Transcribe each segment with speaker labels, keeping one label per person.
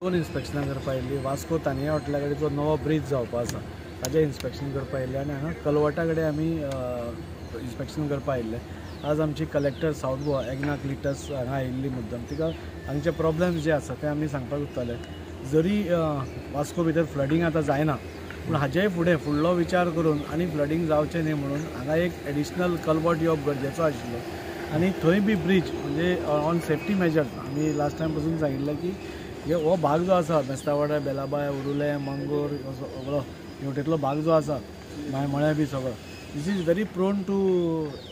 Speaker 1: दोन इन्स्पेक्शनां करपा आयिल्ली वास्को तानिया हॉटेला कडेन जो नवो ब्रीज जावपा आसा ताजें इन्स्पेक्शन करपा आयिल्लें आनी हांगा कलवटा कडेन आमी इन्स्पेक्शन करपा आयिल्ले। आज आमची collector south Goa Egna Cleitus हांगा आयिल्ली मुद्दम तिका हांगचे प्रॉब्लेम्स जे आसा ते आमी सांगपाक सोदताले। जरी वास्को भितर फ्लडींग आतां जायना पूण हाजेय फुडें फुडलो विचार करून आनी फ्लडींग जावचें न्ही म्हणून हांगा एक एडिशनल कल्वर्ट येवप गरजेचो आशिल्लो आनी थंय बी ब्रीज म्हणजे ऑन सेफ्टी मेजर्स आमी लास्ट टायम पासून सांगिल्लें की हो भाग जो आसा मेस्तावाडा बेलाबाय उरुले मंगूर सगळो हेवटेतलो भाग जो आसा मळे बी सगळो this is very prone to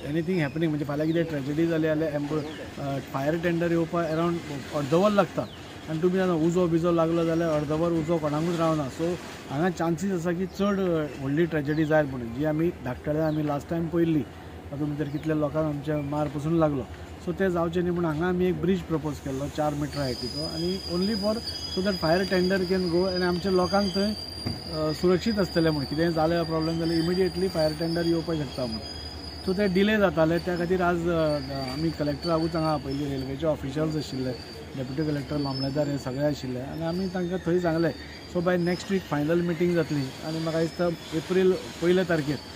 Speaker 1: anything happening म्हणजे फाल्यां कितें ट्रेजेडी जाली जाल्यार फायर टेंडर येवपाक अरावंड अर्दवर लागता आनी तुमी जाणा उजो बिजो लागलो जाल्यार अर्दवर उजो कोणाकूच रावना सो हांगा चान्सीस आसा की चड व्हडली ट्रेजेडी जाय म्हणून जी आमी धाकटळे आमी लास्ट टायम पयल्ली तातूंत भितर कितल्या लोकांक आमच्या मार पसून लागलो सो ते जावचें न्ही म्हणून हांगा आमी एक ब्रीज प्रपोज केल्लो 4 मिटर हायटीचो आनी only for so that fire tender can go आनी आमच्या लोकांक थंय सुरक्षीत आसतलें म्हणून कितेंय जालें प्रॉब्लेम जाल्यार इमिडिएटली फायर टेंडर येवपाक शकता म्हणून सो ते डिले जाताले त्या खातीर आज आमी कलेक्टराकूच हांगा पयलीं रेल्वेचे ऑफिशल्स आशिल्ले डेप्युटी कलेक्टर मामलेदार हे सगळे आशिल्ले आनी आमी तांकां थंय सांगलें so by next week final meeting जातली आनी म्हाका दिसता एप्रील 1 तारखेर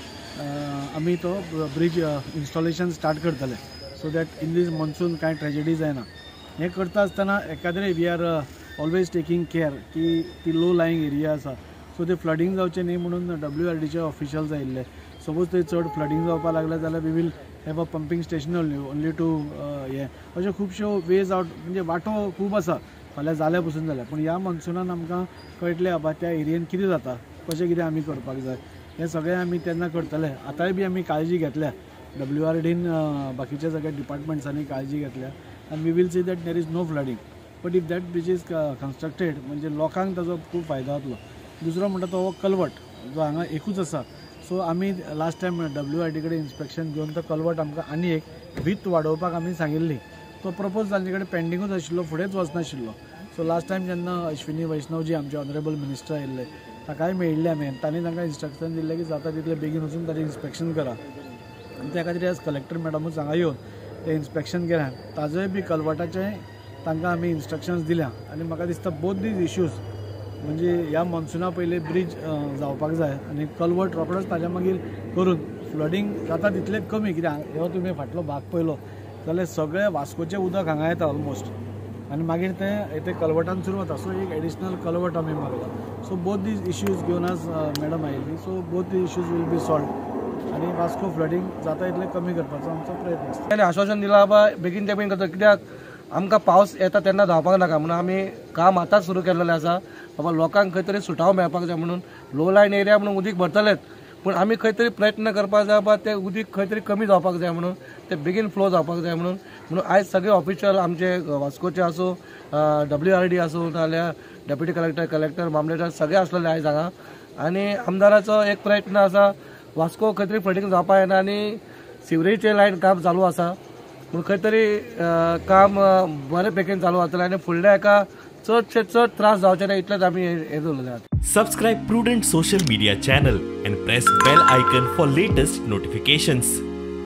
Speaker 1: आमी तो ब्रीज इन्स्टॉलेशन स्टार्ट करतले so that in these monsoon कांय ट्रेजेडी जायना। हें करता आसतना एकाद्रे we are always taking care की ती लो लायंग एरिया आसा सो ते फ्लडींग जावचें न्ही म्हणून WRDचे ऑफिशल्स आयिल्ले सपोज थंय चड फ्लडींग जावपाक लागलें जाल्यार we will have a pumping station only two हे अश्यो खुबश्यो वेज आउट म्हणजे वाटो खूब आसा फाल्यां जाल्या पसून जाल्यार पूण ह्या मॉन्सूनान आमकां कळटलें बाबा त्या एरियेन कितें जाता कशें कितें आमी करपाक जाय हें सगळें आमी तेन्ना करतले। आतांय बी आमी काळजी घेतल्या WRDन बाकीच्या सगळ्या डिपार्टमेंट्सांनी काळजी घेतल्या आनी we will see that there is no flooding but if that bridge is constructed म्हणजे लोकांक ताजो खूब फायदो जातलो। दुसरो म्हणटा तो हो कल्वर्ट जो हांगा एकूच आसा सो आमी लास्ट टायम WRD कडेन इन्स्पेक्शन घेवन तो कल्वर्ट आमकां आनी एक वीथ वाडोवपाक आमी सांगिल्ली तो प्रपोज जाल्ले कडेन पेंडिंगूच आशिल्लो फुडेंच वचनाशिल्लो सो लास्ट टायम जेन्ना अश्विनी वैष्णवजी आमचे ऑनरेबल मिनिस्टर आयिल्ले ताकाय मेळिल्ले आमी तांणी तांकां इन्स्ट्रक्शन दिल्लें की जाता तितलें बेगीन वचून ताचें इन्स्पेक्शन करा आनी त्या खातीर आज कलेक्टर मॅडमूच हांगा येवन तें इन्स्पेक्शन केलें ताजोय बी कल्वर्टाचें तांकां आमी इन्स्ट्रक्शन्स दिल्या आनी म्हाका दिसता बोथ दीज इश्यूज म्हणजे ह्या मॉन्सूना पयलीं ब्रीज जावपाक जाय आनी कल्वर्ट रोखडोच ताच्या मागीर करून फ्लडींग जाता तितलें कमी कित्याक हो तुमी फाटलो भाग पळयलो जाल्यार सगळें वास्कोचें उदक हांगा येता ऑलमोस्ट आनी मागीर तें कल्वर्टान सुरू जाता सो एक एडिशनल कल्वर्ट आमी मागला सो बोथ दीज इश्यूज घेवन आज मॅडम आयिल्ली so both the issues will be solve आनी वास्को फ्लडींग जाता इतलें कमी करपाचो आमचो प्रयत्न आसता।
Speaker 2: आनी आश्वासन दिलां बाबा बेगीन ते बेगीन करता कित्याक आमकां पावस येता तेन्ना धांवपाक नाका म्हणून आमी काम आतांच सुरू केल्लेलें आसा बाबा लोकांक खंय तरी सुटाव मेळपाक जाय म्हणून लो लायन एरिया म्हणून उदीक भरतलेच पूण आमी खंय तरी प्रयत्न करपाक जाय बाबा तें उदीक खंय तरी कमी जावपाक जाय म्हणून तें बेगीन फ्लो जावपाक जाय म्हणून आयज सगळे ऑफिशियल आमचे वास्कोचे आसूं WRD आसूं नाजाल्यार डेप्युटी कलेक्टर मामलेदार सगळे आसलेले आयज हांगा आनी आमदाराचो एक प्रयत्न आसा वास्को खंय तरी फ्लडींग जावपाक येना आनी सिवरेजचें लायन काम चालू आसा पूण खंय तरी काम बरे पैकी चालू जातलें आनी फुडल्या एका चडशे चड त्रास जावचे ना इतलेंच आमी हे दवरलेले आहात।
Speaker 3: Subscribe Prudent social media channel and press bell icon for latest notifications.